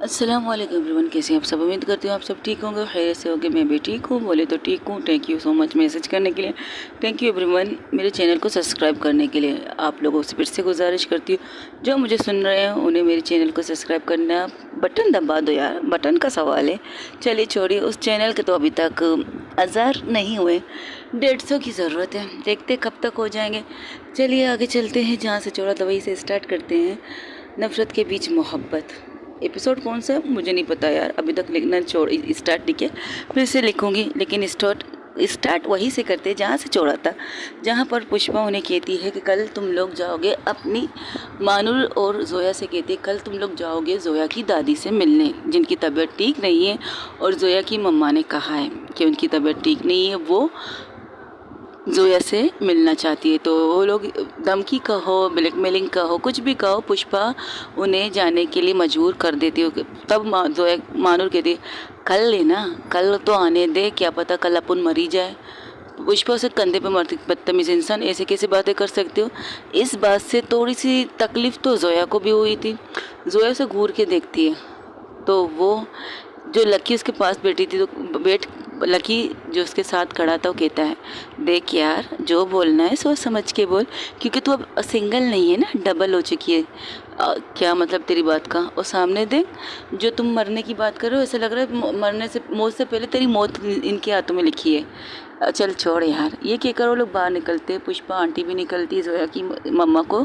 अस्सलाम वालेकुम एवरीवन, कैसे हैं आप सब। उम्मीद करती हूँ आप सब ठीक होंगे, खैर से होंगे। मैं भी ठीक हूँ, बोले तो ठीक हूँ। Thank you so much message करने के लिए। थैंक यू एवरीवन मेरे चैनल को सब्सक्राइब करने के लिए। आप लोगों से फिर से गुजारिश करती हूँ, जो मुझे सुन रहे हैं उन्हें मेरे चैनल को सब्सक्राइब करना, बटन दबा दो यार, बटन का सवाल है। चलिए छोड़िए, उस चैनल के तो अभी तक 1000 नहीं हुए, 150 की ज़रूरत है, देखते कब तक हो जाएंगे। चलिए आगे चलते हैं, जहाँ से छोड़ा था वहीं से स्टार्ट करते हैं। नफ़रत के बीच मोहब्बत एपिसोड कौन सा है मुझे नहीं पता यार, अभी तक लिखना स्टार्ट नहीं किया, फिर से लिखूंगी। लेकिन स्टार्ट वहीं से करते जहाँ से छोड़ा था, जहाँ पर पुष्पा उन्हें कहती है कि कल तुम लोग जाओगे अपनी, मानुर और जोया से कहती है कल तुम लोग जाओगे जोया की दादी से मिलने, जिनकी तबीयत ठीक नहीं है। और जोया की मम्मा ने कहा है कि उनकी तबीयत ठीक नहीं है, वो जोया से मिलना चाहती है। तो वो लोग धमकी कहो, ब्लैकमेलिंग कहो, कुछ भी कहो, पुष्पा उन्हें जाने के लिए मजबूर कर देती हो। तब जोया मानूर कहती है कल लेना, कल तो आने दे, क्या पता कल अपन मरी जाए। पुष्पा उसे कंधे पे मारती, बदतमीज इंसान, ऐसे कैसे बातें कर सकते हो। इस बात से थोड़ी सी तकलीफ तो जोया को भी हुई थी। जोया उसे घूर के देखती है, तो वो जो लकी उसके पास बैठी थी, तो लकी जो उसके साथ खड़ा था वो कहता है देख यार, जो बोलना है सोच समझ के बोल, क्योंकि तू अब सिंगल नहीं है ना, डबल हो चुकी है। क्या मतलब तेरी बात का। और सामने देख, जो तुम मरने की बात कर रहे हो, ऐसा लग रहा है मरने से, मौत से पहले तेरी मौत इनके हाथों में लिखी है। चल छोड़ यार, ये कहकर वो लोग बाहर निकलते हैं। पुष्पा आंटी भी निकलती है जोया की मम्मा को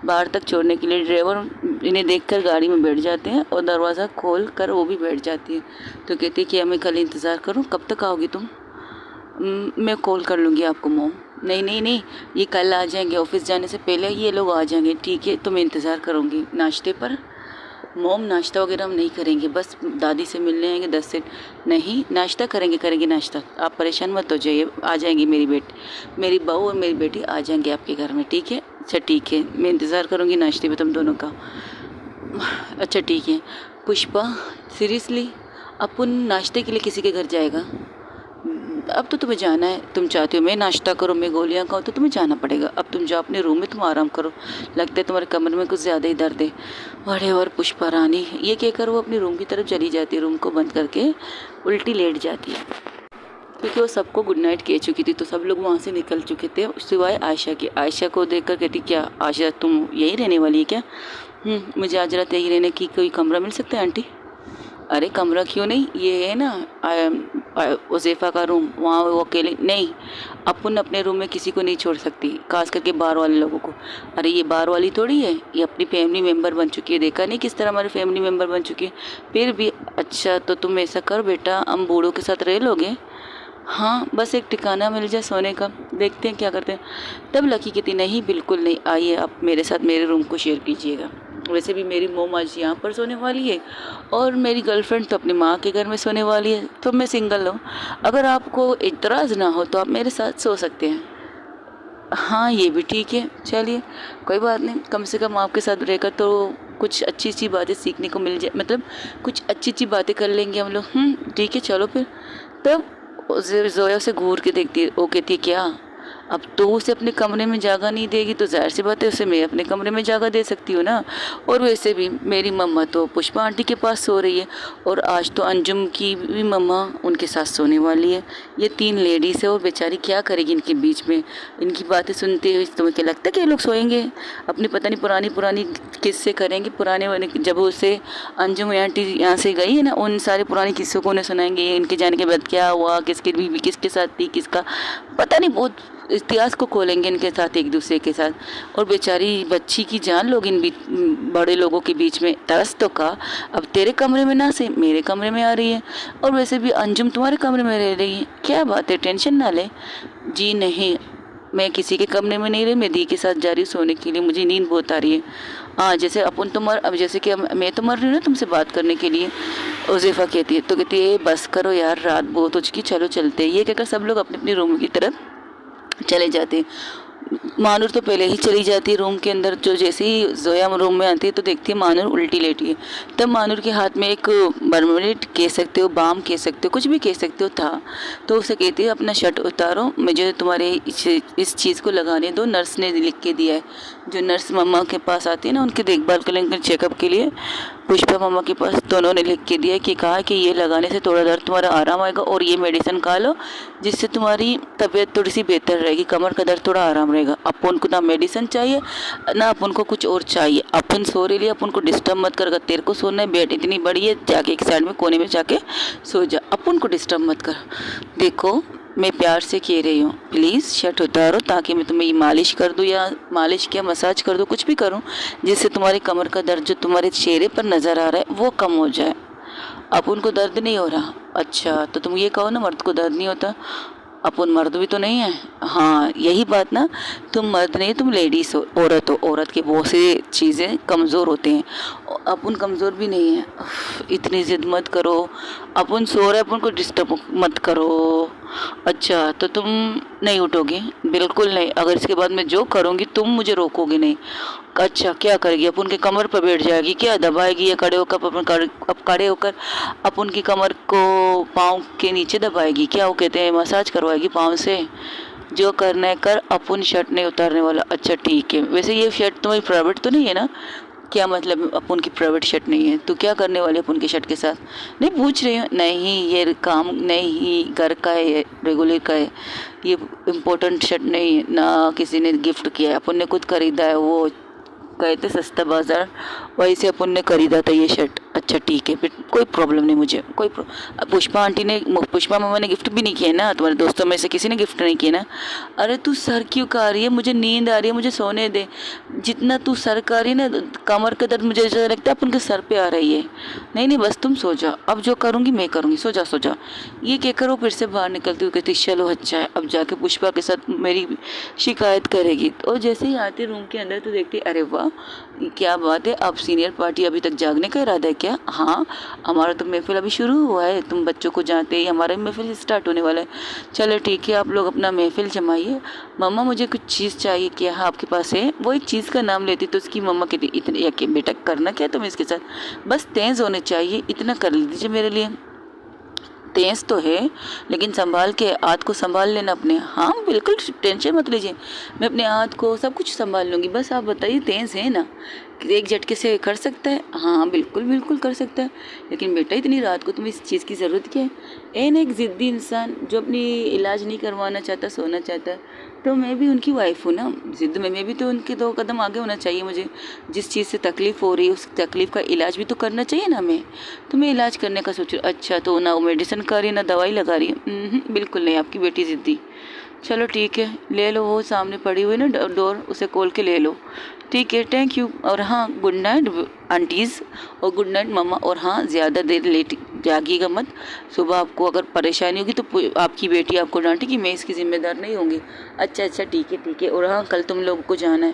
बाहर तक छोड़ने के लिए। ड्राइवर इन्हें देखकर गाड़ी में बैठ जाते हैं और दरवाज़ा खोल कर वो भी बैठ जाती है। तो कहती है कि मैं कल इंतज़ार करूँ, कब तक आओगी तुम। मैं कॉल कर लूँगी आपको मोम। नहीं नहीं नहीं, ये कल आ जाएंगे, ऑफिस जाने से पहले ये लोग आ जाएंगे। ठीक है, तो मैं इंतज़ार करूँगी नाश्ते पर। मोम नाश्ता वगैरह हम नहीं करेंगे, बस दादी से मिलने आएंगे 10 से। नहीं, नाश्ता करेंगे नाश्ता, आप परेशान मत हो जाइए, आ जाएंगी मेरी बहू और मेरी बेटी आ जाएंगे आपके घर में। ठीक है, अच्छा ठीक है, मैं इंतज़ार करूँगी नाश्ते पे तुम दोनों का। अच्छा ठीक है। पुष्पा सीरियसली अपन नाश्ते के लिए किसी के घर जाएगा? अब तो तुम्हें जाना है, तुम चाहते हो मैं नाश्ता करूँ, मैं गोलियां खाऊँ, तो तुम्हें जाना पड़ेगा। अब तुम जाओ अपने रूम में, तुम आराम करो, लगता है तुम्हारे कमर में कुछ ज़्यादा ही दर्द है। अरे और पुष्पा रानी, ये कहकर वो अपने रूम की तरफ चली जाती है, रूम को बंद करके उल्टी लेट जाती है, क्योंकि वो सबको गुड नाइट कह चुकी थी। तो सब लोग वहाँ से निकल चुके थे सिवाय आयशा के। आयशा को देखकर कहती क्या आयशा तुम यही रहने वाली है क्या? मुझे आज रात यही रहने की कोई कमरा मिल सकता है आंटी? अरे कमरा क्यों नहीं, ये है ना उज़ैफ़ा का रूम, वहाँ वो अकेले नहीं, अपन अपने रूम में किसी को नहीं छोड़ सकती, खास करके बाहर वाले लोगों को। अरे ये बाहर वाली थोड़ी है, ये अपनी फैमिली मेम्बर बन चुकी है, देखा नहीं किस तरह हमारी फैमिली मेम्बर बन चुकी है। फिर भी अच्छा, तो तुम ऐसा कर बेटा, हम बूढ़ों के साथ रह लोगे? हाँ, बस एक ठिकाना मिल जाए सोने का, देखते हैं क्या करते हैं। तब लकी कहती नहीं बिल्कुल नहीं, आइए आप मेरे साथ मेरे रूम को शेयर कीजिएगा। वैसे भी मेरी मोम आज यहाँ पर सोने वाली है और मेरी गर्लफ्रेंड तो अपनी माँ के घर में सोने वाली है, तो मैं सिंगल हूँ। अगर आपको इतराज़ ना हो तो आप मेरे साथ सो सकते हैं। हाँ ये भी ठीक है, चलिए कोई बात नहीं, कम से कम आपके साथ रहकर तो कुछ अच्छी अच्छी बातें सीखने को मिल जाए, मतलब कुछ अच्छी अच्छी बातें कर लेंगे हम लोग। ठीक है चलो फिर। तब जोया उसे घूर के देखती है, वो कहती है क्या अब तो उसे अपने कमरे में जगह नहीं देगी, तो जाहिर सी बात है उसे मैं अपने कमरे में जगह दे सकती हूँ ना। और वैसे भी मेरी मम्मा तो पुष्पा आंटी के पास सो रही है, और आज तो अंजुम की भी मम्मा उनके साथ सोने वाली है। ये 3 लेडीज़ है और बेचारी क्या करेगी इनके बीच में। इनकी बातें सुनते हुए तुम्हें क्या लगता है कि ये लोग सोएंगे? अपनी पता नहीं पुरानी पुरानी किस्से करेंगे, पुराने वाले जब उसे अंजुम आंटी यहाँ से गई है ना, उन सारे पुराने किस्सों को उन्हें सुनाएंगे। इनके जाने के बाद क्या हुआ, किसकी बीवी किसके साथ थी, किसका पता नहीं, बहुत इतिहास को खोलेंगे इनके साथ, एक दूसरे के साथ। और बेचारी बच्ची की जान लोग इन बड़े लोगों के बीच में। तरस तो का, अब तेरे कमरे में ना से मेरे कमरे में आ रही है, और वैसे भी अंजुम तुम्हारे कमरे में रह रही है, क्या बात है, टेंशन ना ले। जी नहीं, मैं किसी के कमरे में नहीं रही, मैं दी के साथ जा रही हूँ सोने के लिए, मुझे नींद बहुत आ रही है। हाँ जैसे अपन तो अब जैसे कि मैं तो मर रही हूँ ना तुमसे बात करने के लिए, उज़ैफ़ा कहती है। तो कहती है बस करो यार, रात बहुत हो चुकी, चलो चलते हैं। ये कहकर सब लोग अपने अपने रूम की तरफ चले जाते। मानूर तो पहले ही चली जाती है रूम के अंदर। जो जैसे ही जोया रूम में आती है तो देखती है मानूर उल्टी लेटी है। तब मानूर के हाथ में एक बर्मलेट कह सकते हो, बाम कह सकते हो, कुछ भी कह सकते हो था। तो उसे कहती है अपना शर्ट उतारो, मुझे तुम्हारे इस चीज़ को लगाने दो, नर्स ने लिख के दिया है। जो नर्स मम्मा के पास आती है ना, उनकी देखभाल के लिए, चेकअप के लिए पुष्पा मम्मा के पास, तो उन्होंने लिख के दिया कि कहा कि ये लगाने से थोड़ा दर्द तुम्हारा आराम आएगा और ये मेडिसिन खा लो जिससे तुम्हारी तबीयत थोड़ी सी बेहतर रहेगी, कमर का दर्द थोड़ा आराम रहेगा। अपन को ना मेडिसिन चाहिए ना अपन को कुछ और चाहिए, अपन सो रहे लिए अपन को डिस्टर्ब मत कर। अगर तेरे को सोना है, बेड इतनी बड़ी है, जाके एक साइड में कोने में जाके सो जा, अपन को डिस्टर्ब मत कर। देखो मैं प्यार से कह रही हूँ, प्लीज़ शर्ट उतारो ताकि मैं तुम्हें मालिश कर दूँ, या मालिश क्या मसाज कर दूँ, कुछ भी करूँ जिससे तुम्हारी कमर का दर्द जो तुम्हारे चेहरे पर नज़र आ रहा है वो कम हो जाए। अब उनको दर्द नहीं हो रहा, अच्छा तो तुम ये कहो ना मर्द को दर्द नहीं होता, अपन मर्द भी तो नहीं है। हाँ यही बात ना, तुम मर्द नहीं, तुम लेडीज हो, औरत हो, औरत की बहुत सी चीज़ें कमज़ोर होते हैं, अपन कमज़ोर भी नहीं है। इतनी ज़िद मत करो, अपन सो रहे, अपन को डिस्टर्ब मत करो। अच्छा तो तुम नहीं उठोगे? बिल्कुल नहीं, अगर इसके बाद मैं जो करूँगी तुम मुझे रोकोगे नहीं। अच्छा क्या करेगी? अपन के कमर पर बैठ जाएगी क्या, दबाएगी, या खड़े होकर अब खड़े होकर अपन की कमर को पाँव के नीचे दबाएगी क्या, वो कहते हैं मसाज करवाएगी पाँव से? जो करना है कर, अपन शर्ट नहीं उतारने वाला। अच्छा ठीक है, वैसे ये शर्ट तुम्हारी प्राइवेट तो नहीं है ना? क्या मतलब अपन की प्राइवेट शर्ट नहीं है? तो क्या करने वाले अपन की शर्ट के साथ? नहीं पूछ रही हूँ, नहीं ये काम नहीं, घर का है, रेगुलर का है, ये इम्पोर्टेंट शर्ट नहीं है ना, किसी ने गिफ्ट किया है, अपन ने खुद खरीदा है, वो कहते सस्ता बाज़ार, वहीं से अपन ने खरीदा था ये शर्ट। अच्छा ठीक है, फिर कोई प्रॉब्लम नहीं मुझे, कोई पुष्पा आंटी ने, पुष्पा मामा ने गिफ्ट भी नहीं किया ना, तुम्हारे दोस्तों में से किसी ने गिफ्ट नहीं किया ना? अरे तू सर क्यों खा रही है? मुझे नींद आ रही है, मुझे सोने दे। जितना तू सर खा रही है ना, कमर का दर्द मुझे ऐसा लगता है अपन के सर पे आ रही है। नहीं नहीं बस तुम सो जा, अब जो करूँगी मैं करूँगी, सो जा सो जा। ये कहकर वो फिर से बाहर निकलती हुई कहती चलो अच्छा है, अब जाके पुष्पा के साथ मेरी शिकायत करेगी। और जैसे ही आती रूम के अंदर तो देखती अरे वाह क्या बात है, अब सीनियर पार्टी अभी तक जागने का इरादा है क्या? हाँ हमारा तो महफिल अभी शुरू हुआ है, तुम बच्चों को जानते ही हमारा महफिल स्टार्ट होने वाला है। चलो ठीक है, आप लोग अपना महफिल जमाइए, मम्मा मुझे कुछ चीज़ चाहिए। क्या हाँ आपके पास है? वो एक चीज़ का नाम लेती तो उसकी मम्मा कहती इतने या बेटा करना क्या तुम इसके साथ, बस तेज़ होने चाहिए, इतना कर लीजिए मेरे लिए। तेज़ तो है लेकिन संभाल के, हाथ को संभाल लेना अपने। हाँ बिल्कुल टेंशन मत लीजिए, मैं अपने हाथ को सब कुछ संभाल लूँगी, बस आप बताइए तेज़ है ना, एक झटके से कर सकता है? हाँ बिल्कुल बिल्कुल कर सकता है। लेकिन बेटा इतनी रात को तुम्हें इस चीज़ की ज़रूरत क्या है? एक ज़िद्दी इंसान जो अपनी इलाज नहीं करवाना चाहता, सोना चाहता है, तो मैं भी उनकी वाइफ हूँ ना, ज़िद्द में मैं भी तो उनके 2 कदम आगे होना चाहिए। मुझे जिस चीज़ से तकलीफ़ हो रही है उस तकलीफ़ का इलाज भी तो करना चाहिए ना मैं, तो मैं इलाज करने का सोच रही हूँ। अच्छा तो ना वो मेडिसिन खा रही है ना दवाई लगा रही है? बिल्कुल नहीं, आपकी बेटी ज़िद्दी। चलो ठीक है ले लो, वो सामने पड़ी हुई ना डोर, उसे खोल के ले लो। ठीक है थैंक यू, और हाँ गुड नाइट आंटीज़, और गुड नाइट मम्मा। और हाँ ज़्यादा देर लेट जागिएगा मत, सुबह आपको अगर परेशानी होगी तो आपकी बेटी आपको डांटेगी, मैं इसकी ज़िम्मेदार नहीं होंगी। अच्छा अच्छा ठीक है। और हाँ कल तुम लोगों को जाना है,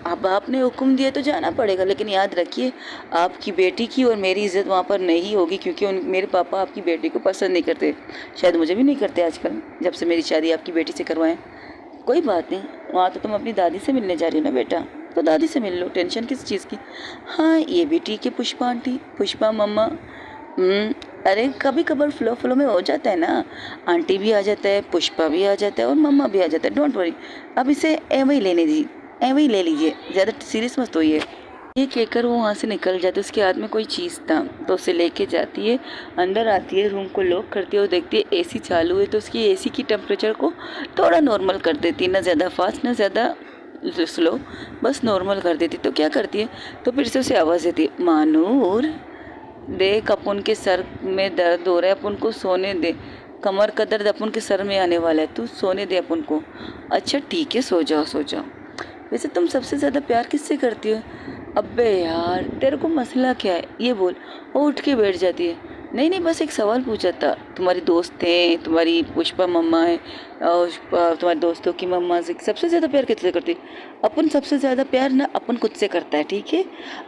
अब आपने हुक्म दिया तो जाना पड़ेगा, लेकिन याद रखिए आपकी बेटी की और मेरी इज़्ज़त वहाँ पर नहीं होगी, क्योंकि मेरे पापा आपकी बेटी को पसंद नहीं करते, शायद मुझे भी नहीं करते आजकल, जब से मेरी शादी आपकी बेटी से करवाएं। कोई बात नहीं, वहाँ तो तुम अपनी दादी से मिलने जा रही हो ना बेटा, तो दादी से मिल लो, टेंशन किस चीज़ की। हाँ ये भी ठीक है पुष्पा आंटी, पुष्पा मम्मा। अरे कभी कभार फ्लो में हो जाता है ना, आंटी भी आ जाता है, पुष्पा भी आ जाता है और मम्मा भी आ जाता है, डोंट वरी। अब इसे एवं ही लेने दीजिए, एवं ही ले लीजिए, ज़्यादा सीरियस मत होइए। ये कहकर वो वहाँ से निकल जाती है, उसके हाथ में कोई चीज़ था तो उसे लेके जाती है, अंदर आती है, रूम को लॉक करती है और देखती है एसी चालू है, तो उसकी एसी की टेम्परेचर को थोड़ा नॉर्मल कर देती है, ना ज़्यादा फास्ट ना ज़्यादा स्लो, बस नॉर्मल कर देती। तो क्या करती है, तो फिर से उसे आवाज़ देती है, मानूर देख अपन के सर में दर्द हो रहा है, अपन को सोने दे, कमर का दर्द अपन के सर में आने वाला है, तू सोने दे अपन को। अच्छा ठीक है सो जाओ सो जाओ। वैसे तुम सबसे ज़्यादा प्यार किससे करती हो? अबे यार तेरे को मसला क्या है ये बोल। वो उठ के बैठ जाती है, नहीं बस एक सवाल पूछा था, तुम्हारी दोस्त हैं, तुम्हारी पुष्पा मम्मा है और तुम्हारे दोस्तों की मम्मा से सबसे ज़्यादा प्यार किससे करती? अपन सबसे ज़्यादा प्यार ना अपन खुद से करता है, ठीक है?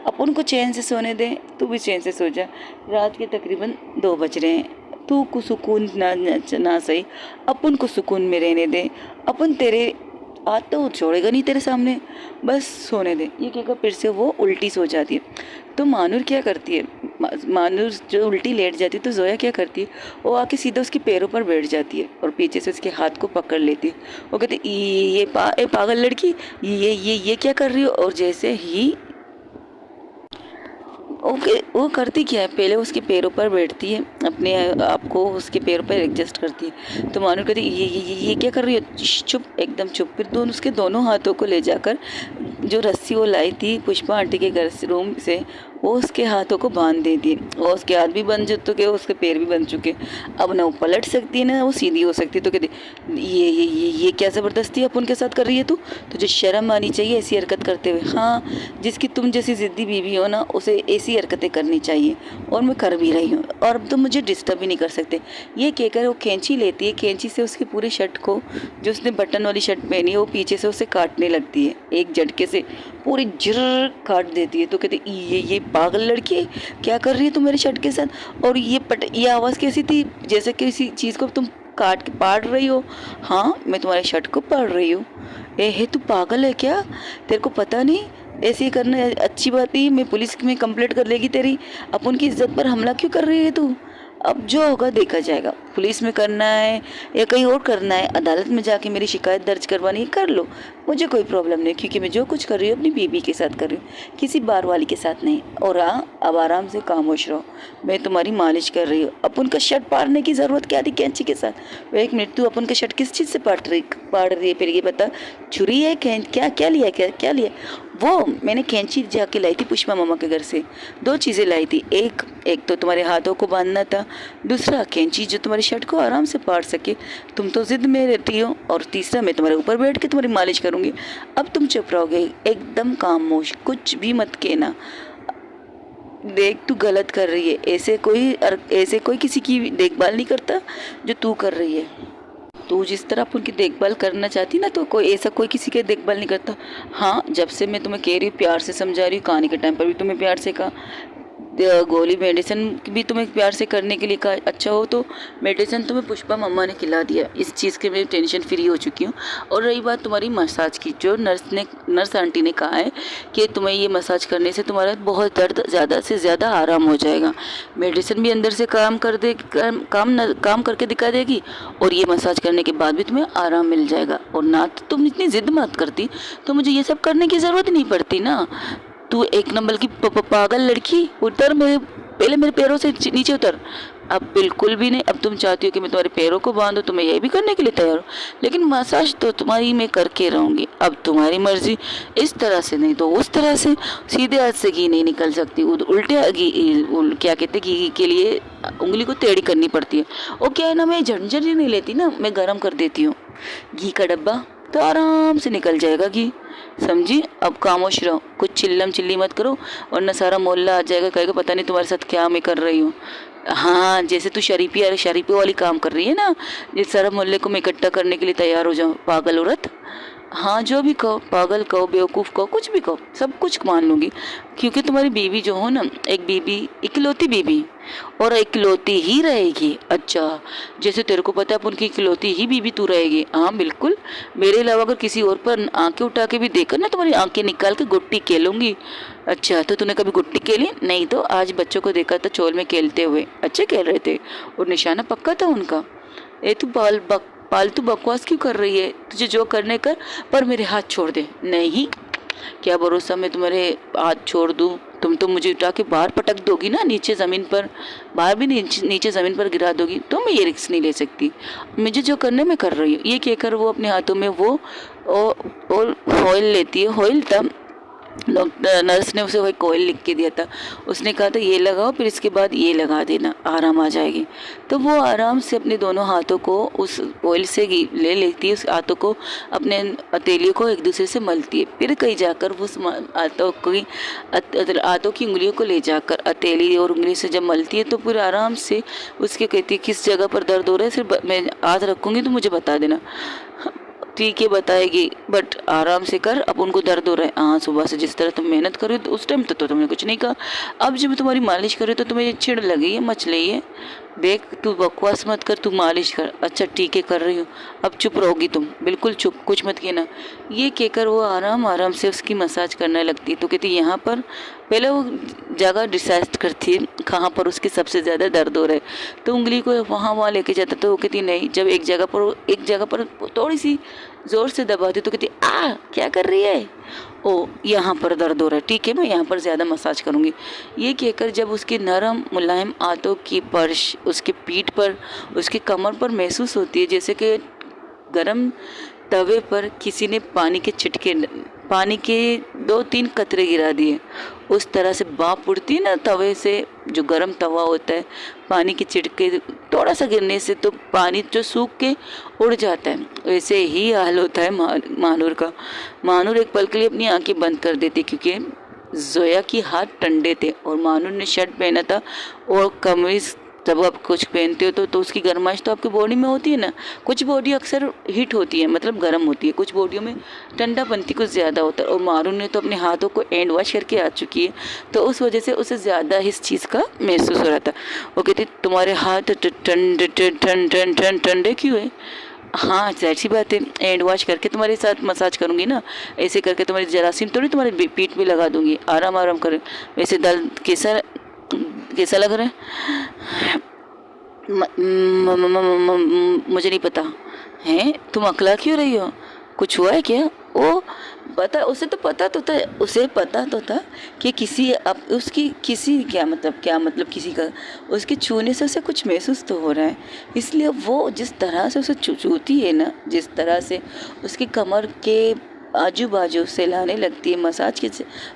अपन को चैन से सोने दे, तू भी चैन से सो जा। रात के तकरीबन 2 बज रहे हैं, तू को सुकून ना सही, अपन को सुकून में रहने दे, अपन तेरे आज तो छोड़ेगा नहीं तेरे सामने, बस सोने दे। ये कहकर फिर से वो उल्टी सो जाती है। तो मानूर क्या करती है, मानूर जो उल्टी लेट जाती है तो जोया क्या करती है, वो आके सीधा उसके पैरों पर बैठ जाती है और पीछे से उसके हाथ को पकड़ लेती है। वो कहती है ये पागल लड़की, ये क्या कर रही हो। और जैसे ही ओके वो करती क्या है, पहले उसके पैरों पर बैठती है, अपने आप को उसके पैरों पर एडजस्ट करती है। तो मानूर कहती है ये क्या कर रही हो, चुप, एकदम चुप। फिर उसके दोनों हाथों को ले जाकर जो रस्सी वो लाई थी पुष्पा आंटी के घर से, रूम से, वो उसके हाथों को बांध देती है। और उसके हाथ भी बन चुके, उसके पैर भी बन चुके। अब ना वो पलट सकती है ना वो सीधी हो सकती है। तो कहती ये क्या ज़बरदस्ती अपन के साथ कर रही है तू, तुझे शर्म आनी चाहिए ऐसी हरकत करते हुए। हाँ, जिसकी तुम जैसी ज़िद्दी बीवी हो ना उसे ऐसी हरकतें करनी चाहिए, और मैं कर भी रही हूँ, और अब तुम मुझे डिस्टर्ब भी नहीं कर सकते। ये कहकर वो कैंची लेती है, कैंची से उसकी पूरी शर्ट को, जो उसने बटन वाली शर्ट पहनी है, वो पीछे से उसे काटने लगती है, एक झटके से पूरी जिर काट देती है। तो कहते ये पागल लड़की है, क्या कर रही है तुम मेरे शर्ट के साथ, और ये आवाज़ कैसी थी, जैसे किसी चीज़ को तुम काट के पाड़ रही हो। हाँ, मैं तुम्हारे शर्ट को पाड़ रही हूँ। हे तू पागल है क्या, तेरे को पता नहीं ऐसे ही करना अच्छी बात नहीं, मैं पुलिस में कंप्लेंट कर लेगी तेरी, अपन की इज्जत पर हमला क्यों कर रही है तू। अब जो होगा देखा जाएगा, पुलिस में करना है या कहीं और करना है, अदालत में जाके मेरी शिकायत दर्ज करवानी है कर लो, मुझे कोई प्रॉब्लम नहीं, क्योंकि मैं जो कुछ कर रही हूँ अपनी बीबी के साथ कर रही हूँ, किसी बार वाली के साथ नहीं। और हाँ, अब आराम से खामोश रहो, मैं तुम्हारी मालिश कर रही हूँ। अपन का शर्ट पाड़ने की ज़रूरत क्या थी कैंची के साथ। एक मिनट, तू अपन का शर्ट किस चीज़ से पाड़ रही है, फिर ये बता, छुरी है क्या लिया। वो मैंने कैंची जाके लाई थी पुष्पा मामा के घर से, 2 चीज़ें लाई थी, एक तो तुम्हारे हाथों को बांधना था, दूसरा कैंची जो तुम्हारी शर्ट को आराम से पाड़ सके, तुम तो जिद में रहती हो, और तीसरा मैं तुम्हारे ऊपर बैठ के तुम्हारी मालिश करूँगी। अब तुम चुप रहोगे, एकदम खामोश, कुछ भी मत कहना। देख तू गलत कर रही है, ऐसे कोई किसी की देखभाल नहीं करता जो तू कर रही है। तू जिस तरह आप उनकी देखभाल करना चाहती ना, तो कोई किसी की देखभाल नहीं करता। हाँ, जब से मैं तुम्हें कह रही हूँ, प्यार से समझा रही हूँ, कहानी के टाइम पर भी तुम्हें प्यार से कहा, गोली मेडिसिन भी तुम्हें प्यार से करने के लिए कहा, अच्छा हो तो मेडिसिन तुम्हें पुष्पा मम्मा ने खिला दिया, इस चीज़ के मैं टेंशन फ्री हो चुकी हूँ। और रही बात तुम्हारी मसाज की, जो नर्स आंटी ने कहा है कि तुम्हें ये मसाज करने से तुम्हारा बहुत दर्द ज़्यादा से ज़्यादा आराम हो जाएगा, मेडिसिन भी अंदर से काम करके दिखा देगी, और ये मसाज करने के बाद भी तुम्हें आराम मिल जाएगा। और ना तो तुम इतनी ज़िद मत करती तो मुझे ये सब करने की ज़रूरत नहीं पड़ती ना। तू एक नंबर की पागल लड़की, उतर पहले मेरे पैरों से नीचे उतर। अब बिल्कुल भी नहीं, अब तुम चाहती हो कि मैं तुम्हारे पैरों को बांधूं, तो मैं ये भी करने के लिए तैयार हूँ, लेकिन मसाज तो तुम्हारी मैं करके रहूँगी। अब तुम्हारी मर्जी, इस तरह से नहीं तो उस तरह से, सीधे हाथ से घी नहीं निकल सकती, उल्टे क्या कहते घी के लिए उंगली को टेढ़ी करनी पड़ती है। वो क्या है ना, मैं झंझट ही नहीं लेती ना, मैं गर्म कर देती हूँ घी का डब्बा, तो आराम से निकल जाएगा घी, समझी। अब खामोश रहो, कुछ चिल्लम चिल्ली मत करो, वरना सारा मोहल्ला आ जाएगा, कहेगा पता नहीं तुम्हारे साथ क्या मैं कर रही हूँ। हाँ, जैसे तू शरीफी वाली काम कर रही है ना, जिस सारा मोहल्ले को मैं इकट्ठा करने के लिए तैयार हो जाऊँ, पागल औरत। हाँ, जो भी कहो, पागल कहो, बेवकूफ़ कहो, कुछ भी कहो, सब कुछ मान लूँगी, क्योंकि तुम्हारी बीवी जो हो ना, एक बीवी, इकलौती बीवी, और इकलौती ही रहेगी। अच्छा, जैसे तेरे को पता है उनकी इकलौती ही बीवी तू रहेगी। हाँ बिल्कुल, मेरे अलावा अगर किसी और पर आंखें उठा के भी देखा ना, तुम्हारी आंखें निकाल के गुट्टी खेलूँगी। अच्छा, तो तूने कभी गुट्टी खेली? नहीं तो आज बच्चों को देखा था चोल में खेलते हुए, अच्छे खेल रहे थे, और निशाना पक्का था उनका। तू पालतू बकवास क्यों कर रही है, तुझे जो करने कर, पर मेरे हाथ छोड़ दे। नहीं, क्या भरोसा मैं तुम्हारे हाथ छोड़ दूँ, तुम तो मुझे उठा के बाहर पटक दोगी ना, नीचे ज़मीन पर, बाहर भी नीचे ज़मीन पर गिरा दोगी, तो मैं ये रिस्क नहीं ले सकती, मुझे जो करने मैं कर रही हूँ। ये कहकर वो अपने हाथों में वो ऑयल लेती है, ऑयल था, नर्स ने उसे वही कोयल लिख के दिया था, उसने कहा था ये लगाओ, फिर इसके बाद ये लगा देना, आराम आ जाएगी। तो वो आराम से अपने दोनों हाथों को उस ऑयल से ले लेती है, उस हाथों को, अपने हथेलियों को एक दूसरे से मलती है, फिर कहीं जाकर वो हाथों की उंगलियों को ले जाकर हथेली और उंगली से जब मलती है, तो फिर आराम से उसके कहती है किस जगह पर दर्द हो रहा है, सिर्फ मैं हाथ रखूँगी तो मुझे बता देना। ठीक है बताएगी, बट आराम से कर, अब उनको दर्द हो रहा है। हाँ, सुबह से जिस तरह तुम मेहनत कर रही हो, तो उस टाइम तो तुमने कुछ नहीं कहा, अब जब तुम्हारी मालिश कर रही हो तो तुम्हें चिढ़ लगी है, मच रही है, देख तू बकवास मत कर, तू मालिश कर। अच्छा ठीक है कर रही हूँ, अब चुप रहोगी तुम, बिल्कुल चुप, कुछ मत कहना। ये कहकर वो आराम आराम से उसकी मसाज करने लगती है। तो कहती यहाँ पर पहले वो जगह डिसाइड करती है कहाँ पर उसकी सबसे ज़्यादा दर्द हो रहा है। तो उंगली को वहाँ लेके जाता, तो वो कहती नहीं, जब एक जगह पर थोड़ी सी ज़ोर से दबाती तो कहती आ क्या कर रही है, ओ यहाँ पर दर्द हो रहा है, ठीक है मैं यहाँ पर ज़्यादा मसाज करूँगी। ये कहकर जब उसके नरम मुलायम हाथों की स्पर्श उसके पीठ पर, उसकी कमर पर महसूस होती है, जैसे कि गरम तवे पर किसी ने पानी के 2-3 कतरे गिरा दिए, उस तरह से भाप उड़ती है ना तवे से। जो गरम तवा होता है, पानी के छिटके थोड़ा सा गिरने से तो पानी जो सूख के उड़ जाता है, वैसे ही हाल होता है महानूर का। महानूर एक पल के लिए अपनी आंखें बंद कर देती, क्योंकि जोया की हाथ ठंडे थे और महानूर ने शर्ट पहना था और कमीज। जब आप कुछ पहनते हो तो उसकी गर्माइश तो आपकी बॉडी में होती है ना। कुछ बॉडी अक्सर हीट होती है, मतलब गर्म होती है, कुछ बॉडियों में ठंडापंती कुछ ज़्यादा होता है। और मारून ने तो अपने हाथों को हैंड वॉश करके आ चुकी है, तो उस वजह से उसे ज़्यादा इस चीज़ का महसूस हो रहा था। वो कहती तुम्हारे हाथ ठंडे क्यों है? हाँ जाहिर सी बात है, हैंड वॉश करके तुम्हारे साथ मसाज करूँगी ना, ऐसे करके तुम्हारी जरासीम थोड़ी तुम्हारे पीठ में लगा दूंगी। आराम आराम करें। वैसे दर्द कैसा लग रहा है? मुझे नहीं पता है, तुम अकला क्यों रही हो? कुछ हुआ है क्या? ओ पता, उसे पता तो था कि क्या मतलब किसी का उसके छूने से उसे कुछ महसूस तो हो रहा है। इसलिए वो जिस तरह से उसे छूती है ना, जिस तरह से उसकी कमर के आजू बाजू से लाने लगती है,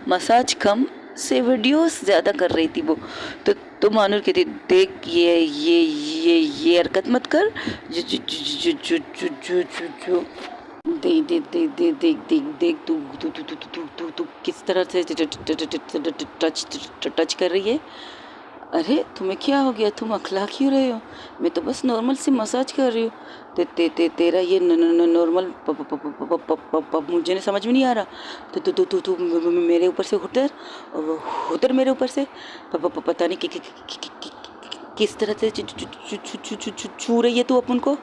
मसाज कम से वीडियोस ज़्यादा कर रही थी वो। तो मानूर कहती देख ये हरकत मत कर, देख तू किस तरह से टच कर रही है। अरे तुम्हें क्या हो गया, तुम अखला क्यों रहे हो? मैं तो बस नॉर्मल से मसाज कर रही हूँ। तेरा ये नॉर्मल मुझे समझ में नहीं आ रहा। तो मेरे ऊपर से उतर मेरे ऊपर से, पता नहीं किस तरह से छू रही है तू अपन को।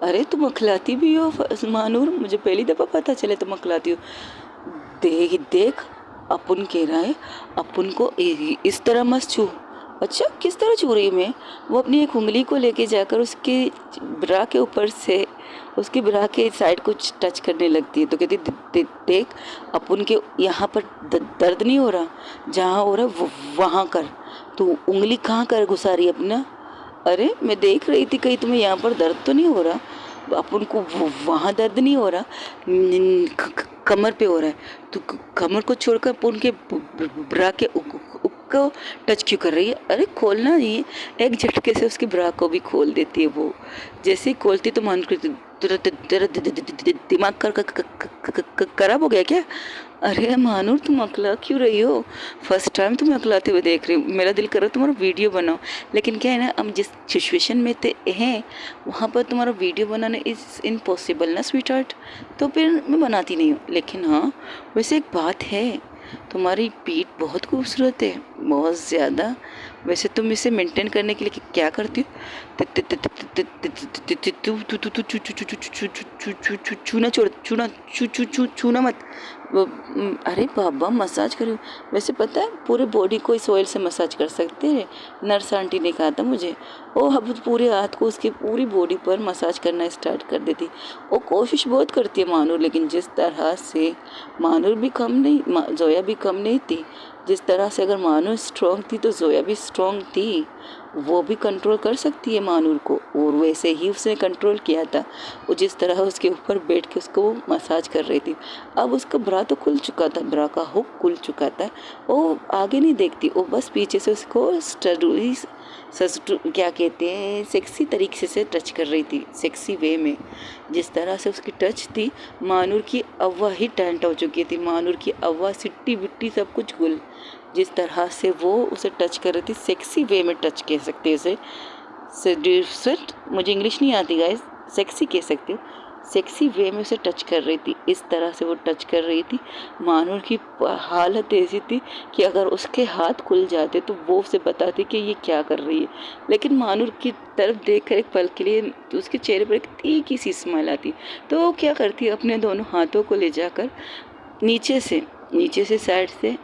अरे तुम अखलाती भी हो मानूर, मुझे पहली दफ़ा पता चले तुम अखलाती हो। देख अपन कह रहा है अपन को इस तरह मत छू। अच्छा किस तरह छू रही हूँ मैं? वो अपनी एक उंगली को लेके जाकर उसके ब्रा के ऊपर से उसके ब्रा के साइड को टच करने लगती है। तो कहती देख अपन के यहाँ पर दर्द नहीं हो रहा, जहाँ हो रहा है वहाँ कर। तो उंगली कहाँ कर घुसा रही है अपना? अरे मैं देख रही थी कहीं तुम्हें यहाँ पर दर्द तो नहीं हो रहा, अपन को वहाँ दर्द नहीं हो रहा, कमर पे हो रहा है। तो कमर को छोड़कर अपन के ब्रा के को टच क्यों कर रही है? अरे खोलना नहीं, एक झटके से उसके ब्रा को भी खोल देती है वो। जैसे ही खोलती तो मान तेरा दिमाग खराब हो गया क्या? अरे मानूर तुम अकला क्यों रही हो? फर्स्ट टाइम तुम्हें अकलाते हुए देख रही हूँ। मेरा दिल कर रहा है तुम्हारा वीडियो बनाओ, लेकिन क्या है ना, हम जिस सिचुएशन में हैं वहाँ पर तुम्हारा वीडियो बनाना इज़ इम्पॉसिबल ना स्वीट हार्ट, तो फिर मैं बनाती नहीं हूँ। लेकिन हाँ वैसे एक बात है, तुम्हारी पीठ बहुत खूबसूरत है, बहुत ज़्यादा। वैसे तुम इसे मेंटेन करने के लिए क्या करती हो? छूना मत। अरे बाबा मसाज करो। वैसे पता है पूरे बॉडी को इस ऑयल से मसाज कर सकते हैं, नर्स आंटी ने कहा था मुझे। ओ अब पूरे हाथ को उसकी पूरी बॉडी पर मसाज करना स्टार्ट कर देती। वो कोशिश बहुत करती है मानूर, लेकिन जिस तरह से मानूर भी कम नहीं, जोया भी कम नहीं थी। जिस तरह से अगर मानूर स्ट्रॉन्ग थी तो जोया भी स्ट्रॉन्ग थी, वो भी कंट्रोल कर सकती है मानूर को, और वैसे ही उसने कंट्रोल किया था। वो जिस तरह उसके ऊपर बैठ के उसको मसाज कर रही थी। अब उसका ब्रा तो खुल चुका था, ब्रा का हुक खुल चुका था, वो आगे नहीं देखती, वो बस पीछे से उसको क्या कहते हैं सेक्सी तरीके से टच कर रही थी, सेक्सी वे में। जिस तरह से उसकी टच थी, मानूर की अव्वा ही टेंट हो चुकी थी, मानूर की अव्वा सिट्टी बिट्टी सब कुछ गुल। जिस तरह से वो उसे टच कर रही थी, सेक्सी वे में टच कह सकते हो उसे, सेड्यूसेट, मुझे इंग्लिश नहीं आती गाइस, सेक्सी कह सकते हो, सेक्सी वे में उसे टच कर रही थी। इस तरह से वो टच कर रही थी, मानूर की हालत ऐसी थी कि अगर उसके हाथ खुल जाते तो वो उसे बताती कि ये क्या कर रही है। लेकिन मानूर की तरफ देखकर एक पल के लिए तो उसके चेहरे पर एक तीखी सी स्माइल आती। तो वो क्या करती, अपने दोनों हाथों को ले जाकर नीचे से साइड से